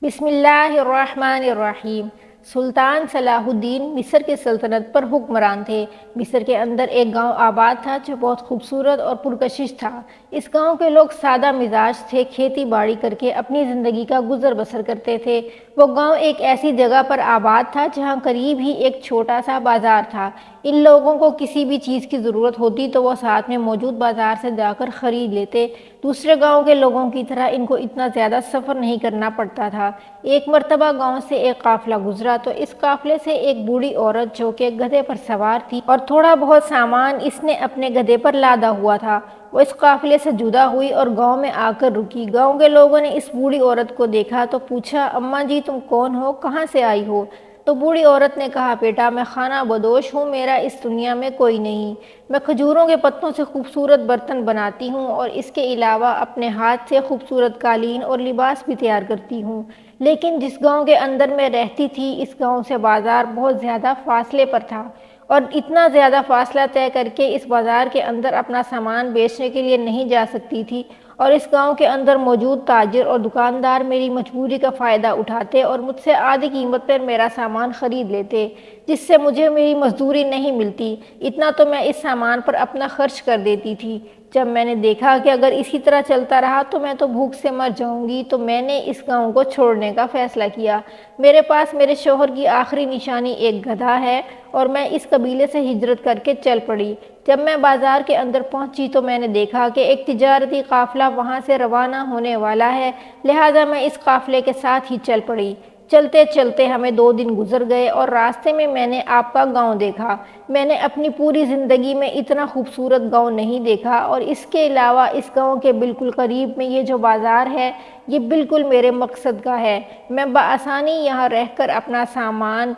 بسم اللہ الرحمن الرحیم۔ سلطان صلاح الدین مصر کی سلطنت پر حکمران تھے۔ مصر کے اندر ایک گاؤں آباد تھا جو بہت خوبصورت اور پرکشش تھا۔ اس گاؤں کے لوگ سادہ مزاج تھے، کھیتی باڑی کر کے اپنی زندگی کا گزر بسر کرتے تھے۔ وہ گاؤں ایک ایسی جگہ پر آباد تھا جہاں قریب ہی ایک چھوٹا سا بازار تھا۔ ان لوگوں کو کسی بھی چیز کی ضرورت ہوتی تو وہ ساتھ میں موجود بازار سے جا کر خرید لیتے۔ دوسرے گاؤں کے لوگوں کی طرح ان کو اتنا زیادہ سفر نہیں کرنا پڑتا تھا۔ ایک مرتبہ گاؤں سے ایک قافلہ گزرا تو اس قافلے سے ایک بوڑھی عورت جو کہ گدھے پر سوار تھی اور تھوڑا بہت سامان اس نے اپنے گدھے پر لادا ہوا تھا، وہ اس قافلے سے جدا ہوئی اور گاؤں میں آ کر رکی۔ گاؤں کے لوگوں نے اس بوڑھی عورت کو دیکھا تو پوچھا، اماں جی تم کون ہو، کہاں سے آئی ہو؟ تو بوڑھی عورت نے کہا، بیٹا میں خانہ بدوش ہوں، میرا اس دنیا میں کوئی نہیں۔ میں کھجوروں کے پتوں سے خوبصورت برتن بناتی ہوں اور اس کے علاوہ اپنے ہاتھ سے خوبصورت قالین اور لباس بھی تیار کرتی ہوں۔ لیکن جس گاؤں کے اندر میں رہتی تھی اس گاؤں سے بازار بہت زیادہ فاصلے پر تھا اور اتنا زیادہ فاصلہ طے کر کے اس بازار کے اندر اپنا سامان بیچنے کے لیے نہیں جا سکتی تھی، اور اس گاؤں کے اندر موجود تاجر اور دکاندار میری مجبوری کا فائدہ اٹھاتے اور مجھ سے آدھی قیمت پر میرا سامان خرید لیتے، جس سے مجھے میری مزدوری نہیں ملتی۔ اتنا تو میں اس سامان پر اپنا خرچ کر دیتی تھی۔ جب میں نے دیکھا کہ اگر اسی طرح چلتا رہا تو میں تو بھوک سے مر جاؤں گی، تو میں نے اس گاؤں کو چھوڑنے کا فیصلہ کیا۔ میرے پاس میرے شوہر کی آخری نشانی ایک گدھا ہے اور میں اس قبیلے سے ہجرت کر کے چل پڑی۔ جب میں بازار کے اندر پہنچی تو میں نے دیکھا کہ ایک تجارتی قافلہ وہاں سے روانہ ہونے والا ہے، لہٰذا میں اس قافلے کے ساتھ ہی چل پڑی۔ چلتے چلتے ہمیں 2 دن گزر گئے اور راستے میں میں نے آپ کا گاؤں دیکھا۔ میں نے اپنی پوری زندگی میں اتنا خوبصورت گاؤں نہیں دیکھا، اور اس کے علاوہ اس گاؤں کے بالکل قریب میں یہ جو بازار ہے یہ بالکل میرے مقصد کا ہے۔ میں بآسانی یہاں رہ کر اپنا سامان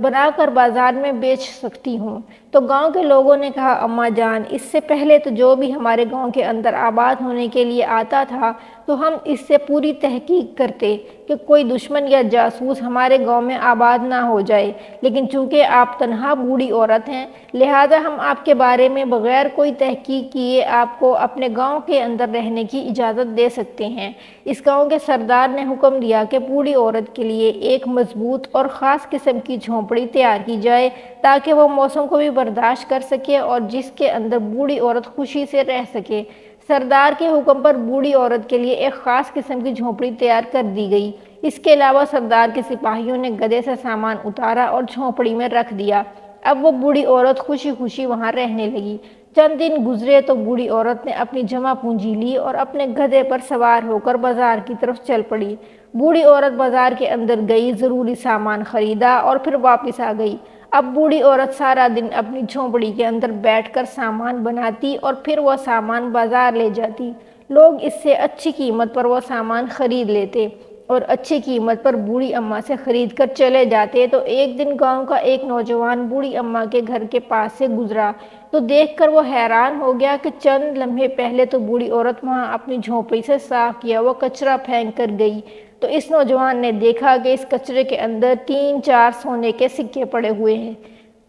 بنا کر بازار میں بیچ سکتی ہوں۔ تو گاؤں کے لوگوں نے کہا، اماں جان اس سے پہلے تو جو بھی ہمارے گاؤں کے اندر آباد ہونے کے لیے آتا تھا تو ہم اس سے پوری تحقیق کرتے کہ کوئی دشمن یا جاسوس ہمارے گاؤں میں آباد نہ ہو جائے، لیکن چونکہ آپ تنہا بوڑھی عورت ہیں لہٰذا ہم آپ کے بارے میں بغیر کوئی تحقیق کیے آپ کو اپنے گاؤں کے اندر رہنے کی اجازت دے سکتے ہیں۔ اس گاؤں کے سردار نے حکم دیا کہ بوڑھی عورت کے لیے ایک مضبوط اور خاص قسم کی جھونپڑی تیار کی جائے تاکہ وہ موسم کو بھی برداشت کر سکے اور جس کے اندر بوڑھی عورت خوشی سے رہ سکے۔ سردار کے حکم پر بوڑھی عورت کے لیے ایک خاص قسم کی جھونپڑی تیار کر دی گئی۔ اس کے علاوہ سردار کے سپاہیوں نے گدھے سے سامان اتارا اور جھونپڑی میں رکھ دیا۔ اب وہ بوڑھی عورت خوشی خوشی وہاں رہنے لگی۔ چند دن گزرے تو بوڑھی عورت نے اپنی جمع پونجی لی اور اپنے گدھے پر سوار ہو کر بازار کی طرف چل پڑی۔ بوڑھی عورت بازار کے اندر گئی، ضروری سامان خریدا اور پھر واپس آ گئی۔ اب بوڑھی عورت سارا دن اپنی جھونپڑی کے اندر بیٹھ کر سامان بناتی اور پھر وہ سامان بازار لے جاتی۔ لوگ اس سے اچھی قیمت پر وہ سامان خرید لیتے اور اچھی قیمت پر بوڑھی اماں سے خرید کر چلے جاتے۔ تو ایک دن گاؤں کا ایک نوجوان بوڑھی اماں کے گھر کے پاس سے گزرا تو دیکھ کر وہ حیران ہو گیا کہ چند لمحے پہلے تو بوڑھی عورت وہاں اپنی جھونپڑی سے صاف کیا وہ کچرا پھینک کر گئی۔ تو اس نوجوان نے دیکھا کہ اس کچرے کے اندر 3-4 سونے کے سکے پڑے ہوئے ہیں۔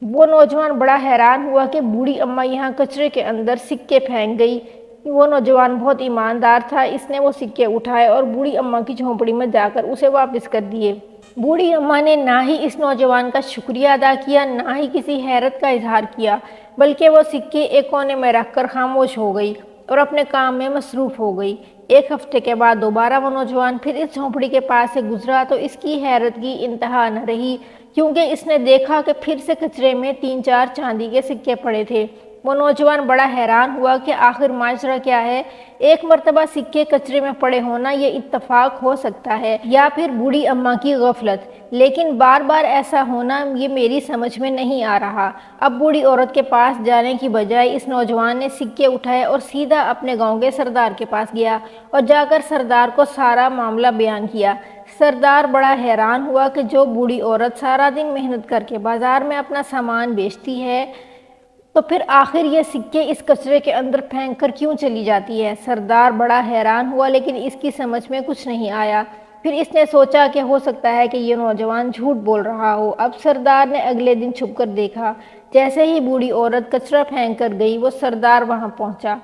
وہ نوجوان بڑا حیران ہوا کہ بوڑھی اماں یہاں کچرے کے اندر سکے پھینک گئی۔ وہ نوجوان بہت ایماندار تھا، اس نے وہ سکے اٹھائے اور بوڑھی اماں کی جھونپڑی میں جا کر اسے واپس کر دیے۔ بوڑھی اماں نے نہ ہی اس نوجوان کا شکریہ ادا کیا نہ ہی کسی حیرت کا اظہار کیا، بلکہ وہ سکے ایک کونے میں رکھ کر خاموش ہو گئی اور اپنے کام میں مصروف ہو گئی۔ ایک ہفتے کے بعد دوبارہ وہ نوجوان پھر اس جھونپڑی کے پاس سے گزرا تو اس کی حیرت کی انتہا نہ رہی، کیونکہ اس نے دیکھا کہ پھر سے کچرے میں 3-4 چاندی کے سکے پڑے تھے۔ وہ نوجوان بڑا حیران ہوا کہ آخر ماجرا کیا ہے۔ ایک مرتبہ سکے کچرے میں پڑے ہونا یہ اتفاق ہو سکتا ہے یا پھر بوڑھی اماں کی غفلت، لیکن بار بار ایسا ہونا یہ میری سمجھ میں نہیں آ رہا۔ اب بوڑھی عورت کے پاس جانے کی بجائے اس نوجوان نے سکے اٹھائے اور سیدھا اپنے گاؤں کے سردار کے پاس گیا اور جا کر سردار کو سارا معاملہ بیان کیا۔ سردار بڑا حیران ہوا کہ جو بوڑھی عورت سارا دن محنت کر کے بازار میں اپنا سامان بیچتی ہے تو پھر آخر یہ سکے اس کچرے کے اندر پھینک کر کیوں چلی جاتی ہے۔ سردار بڑا حیران ہوا لیکن اس کی سمجھ میں کچھ نہیں آیا۔ پھر اس نے سوچا کہ ہو سکتا ہے کہ یہ نوجوان جھوٹ بول رہا ہو۔ اب سردار نے اگلے دن چھپ کر دیکھا، جیسے ہی بوڑھی عورت کچرا پھینک کر گئی وہ سردار وہاں پہنچا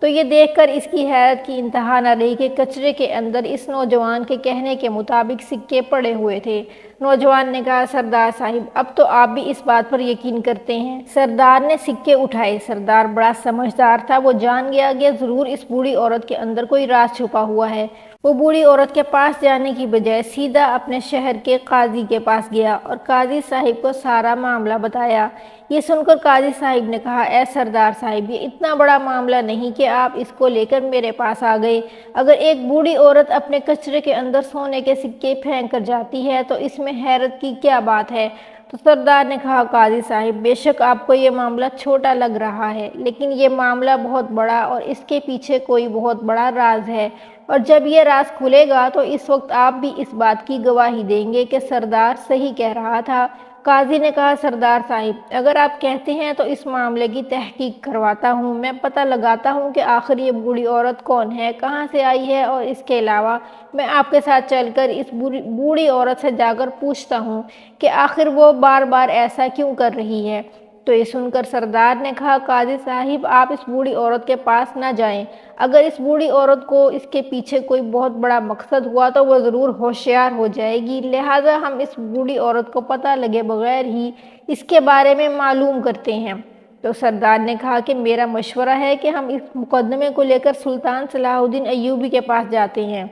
تو یہ دیکھ کر اس کی حیرت کی انتہا نہ رہی کہ کچرے کے اندر اس نوجوان کے کہنے کے مطابق سکے پڑے ہوئے تھے۔ نوجوان نے کہا، سردار صاحب اب تو آپ بھی اس بات پر یقین کرتے ہیں۔ سردار نے سکے اٹھائے۔ سردار بڑا سمجھدار تھا، وہ جان گیا کہ ضرور اس بوڑھی عورت کے اندر کوئی راز چھپا ہوا ہے۔ وہ بوڑھی عورت کے پاس جانے کی بجائے سیدھا اپنے شہر کے قاضی کے پاس گیا اور قاضی صاحب کو سارا معاملہ بتایا۔ یہ سن کر قاضی صاحب نے کہا، اے سردار صاحب، یہ اتنا بڑا معاملہ نہیں کہ آپ اس کو لے کر میرے پاس آ گئے۔ اگر ایک بوڑھی عورت اپنے کچرے کے اندر سونے کے سکے پھینک کر جاتی ہے تو اس میں حیرت کی کیا بات ہے؟ تو سردار نے کہا، قاضی صاحب بے شک آپ کو یہ معاملہ چھوٹا لگ رہا ہے، لیکن یہ معاملہ بہت بڑا اور اس کے پیچھے کوئی بہت بڑا راز ہے، اور جب یہ راز کھلے گا تو اس وقت آپ بھی اس بات کی گواہی دیں گے کہ سردار صحیح کہہ رہا تھا۔ قاضی نے کہا، سردار صاحب اگر آپ کہتے ہیں تو اس معاملے کی تحقیق کرواتا ہوں، میں پتہ لگاتا ہوں کہ آخر یہ بوڑھی عورت کون ہے، کہاں سے آئی ہے، اور اس کے علاوہ میں آپ کے ساتھ چل کر اس بوڑھی عورت سے جا کر پوچھتا ہوں کہ آخر وہ بار بار ایسا کیوں کر رہی ہے۔ تو یہ سن کر سردار نے کہا، قاضی صاحب آپ اس بوڑھی عورت کے پاس نہ جائیں۔ اگر اس بوڑھی عورت کو اس کے پیچھے کوئی بہت بڑا مقصد ہوا تو وہ ضرور ہوشیار ہو جائے گی، لہٰذا ہم اس بوڑھی عورت کو پتہ لگے بغیر ہی اس کے بارے میں معلوم کرتے ہیں۔ تو سردار نے کہا کہ میرا مشورہ ہے کہ ہم اس مقدمے کو لے کر سلطان صلاح الدین ایوبی کے پاس جاتے ہیں۔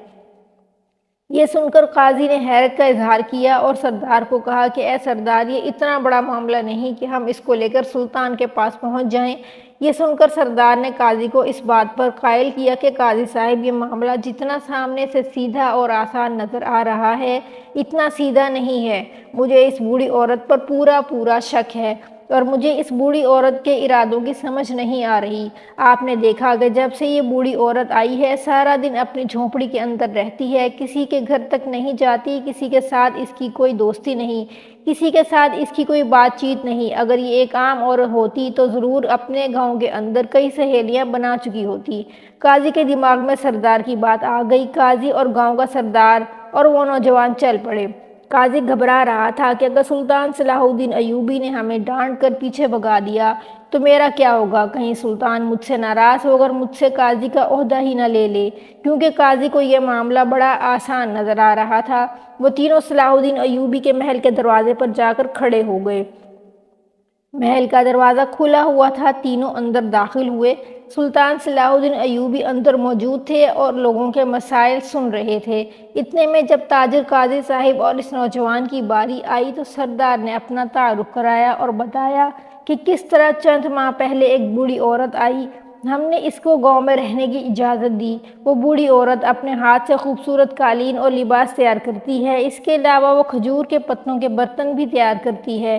یہ سن کر قاضی نے حیرت کا اظہار کیا اور سردار کو کہا کہ اے سردار، یہ اتنا بڑا معاملہ نہیں کہ ہم اس کو لے کر سلطان کے پاس پہنچ جائیں۔ یہ سن کر سردار نے قاضی کو اس بات پر قائل کیا کہ قاضی صاحب یہ معاملہ جتنا سامنے سے سیدھا اور آسان نظر آ رہا ہے اتنا سیدھا نہیں ہے۔ مجھے اس بوڑھی عورت پر پورا شک ہے اور مجھے اس بوڑھی عورت کے ارادوں کی سمجھ نہیں آ رہی۔ آپ نے دیکھا کہ جب سے یہ بوڑھی عورت آئی ہے سارا دن اپنی جھونپڑی کے اندر رہتی ہے، کسی کے گھر تک نہیں جاتی، کسی کے ساتھ اس کی کوئی دوستی نہیں، کسی کے ساتھ اس کی کوئی بات چیت نہیں۔ اگر یہ ایک عام عورت ہوتی تو ضرور اپنے گاؤں کے اندر کئی سہیلیاں بنا چکی ہوتی۔ قاضی کے دماغ میں سردار کی بات آ گئی۔ قاضی اور گاؤں کا سردار اور وہ نوجوان چل پڑے۔ قاضی گھبرا رہا تھا کہ اگر سلطان صلاح الدین ایوبی نے ہمیں ڈانٹ کر پیچھے بھگا دیا تو میرا کیا ہوگا؟ کہیں سلطان مجھ سے ناراض ہو کر مجھ سے قاضی کا عہدہ ہی نہ لے لے، کیونکہ قاضی کو یہ معاملہ بڑا آسان نظر آ رہا تھا۔ وہ تینوں صلاح الدین ایوبی کے محل کے دروازے پر جا کر کھڑے ہو گئے۔ محل کا دروازہ کھلا ہوا تھا، تینوں اندر داخل ہوئے۔ سلطان صلاح الدین ایوبی اندر موجود تھے اور لوگوں کے مسائل سن رہے تھے۔ اتنے میں جب تاجر قاضی صاحب اور اس نوجوان کی باری آئی تو سردار نے اپنا تعارف کرایا اور بتایا کہ کس طرح چند ماہ پہلے ایک بوڑھی عورت آئی، ہم نے اس کو گاؤں میں رہنے کی اجازت دی۔ وہ بوڑھی عورت اپنے ہاتھ سے خوبصورت قالین اور لباس تیار کرتی ہے، اس کے علاوہ وہ کھجور کے پتوں کے برتن بھی تیار کرتی ہے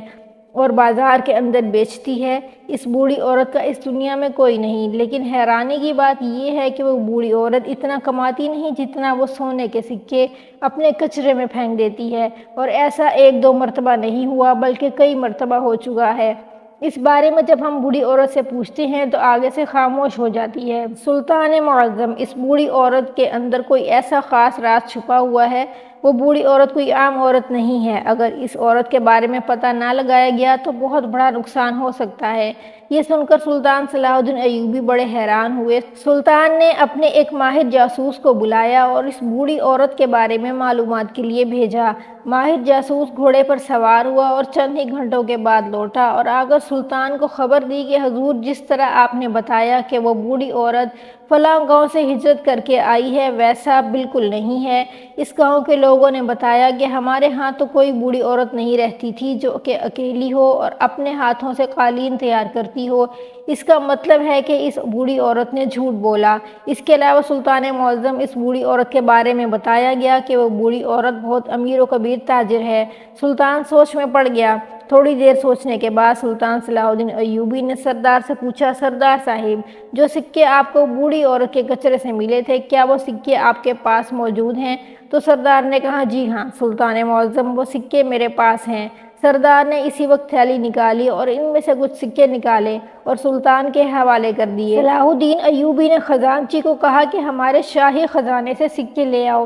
اور بازار کے اندر بیچتی ہے۔ اس بوڑھی عورت کا اس دنیا میں کوئی نہیں، لیکن حیرانی کی بات یہ ہے کہ وہ بوڑھی عورت اتنا کماتی نہیں جتنا وہ سونے کے سکے اپنے کچرے میں پھینک دیتی ہے، اور ایسا ایک دو مرتبہ نہیں ہوا بلکہ کئی مرتبہ ہو چکا ہے۔ اس بارے میں جب ہم بوڑھی عورت سے پوچھتے ہیں تو آگے سے خاموش ہو جاتی ہے۔ سلطان معظم، اس بوڑھی عورت کے اندر کوئی ایسا خاص راز چھپا ہوا ہے۔ وہ بوڑھی عورت کوئی عام عورت نہیں ہے، اگر اس عورت کے بارے میں پتہ نہ لگایا گیا تو بہت بڑا نقصان ہو سکتا ہے۔ یہ سن کر سلطان صلاح الدین ایوبی بڑے حیران ہوئے۔ سلطان نے اپنے ایک ماہر جاسوس کو بلایا اور اس بوڑھی عورت کے بارے میں معلومات کے لیے بھیجا۔ ماہر جاسوس گھوڑے پر سوار ہوا اور چند ہی گھنٹوں کے بعد لوٹا اور آ کر سلطان کو خبر دی کہ حضور، جس طرح آپ نے بتایا کہ وہ بوڑھی عورت فلاں گاؤں سے ہجرت کر کے آئی ہے ویسا بالکل نہیں ہے۔ اس گاؤں کے لوگوں نے بتایا کہ ہمارے ہاں تو کوئی بوڑھی عورت نہیں رہتی تھی جو کہ اکیلی ہو اور اپنے ہاتھوں سے قالین تیار کرتی ہو۔ اس کا مطلب ہے کہ اس بوڑھی عورت نے جھوٹ بولا۔ اس کے علاوہ سلطان معظم، اس بوڑھی عورت کے بارے میں بتایا گیا کہ وہ بوڑھی عورت بہت امیر و کبیر تاجر ہے۔ سلطان سوچ میں پڑ گیا۔ تھوڑی دیر سوچنے کے بعد سلطان صلاح الدین ایوبی نے سردار سے پوچھا، سردار صاحب، جو سکے آپ کو بوڑھی عورت کے کچرے سے ملے تھے، کیا وہ سکے آپ کے پاس موجود ہیں؟ تو سردار نے کہا، جی ہاں سلطان معظم، وہ سکے میرے پاس ہیں۔ سردار نے اسی وقت تھیلی نکالی اور ان میں سے کچھ سکے نکالے اور سلطان کے حوالے کر دیے۔ صلاح الدین ایوبی نے خزانچی کو کہا کہ ہمارے شاہی خزانے سے سکے لے آؤ۔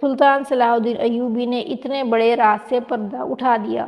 سلطان صلاح الدین ایوبی نے اتنے بڑے راز سے پردہ اٹھا دیا۔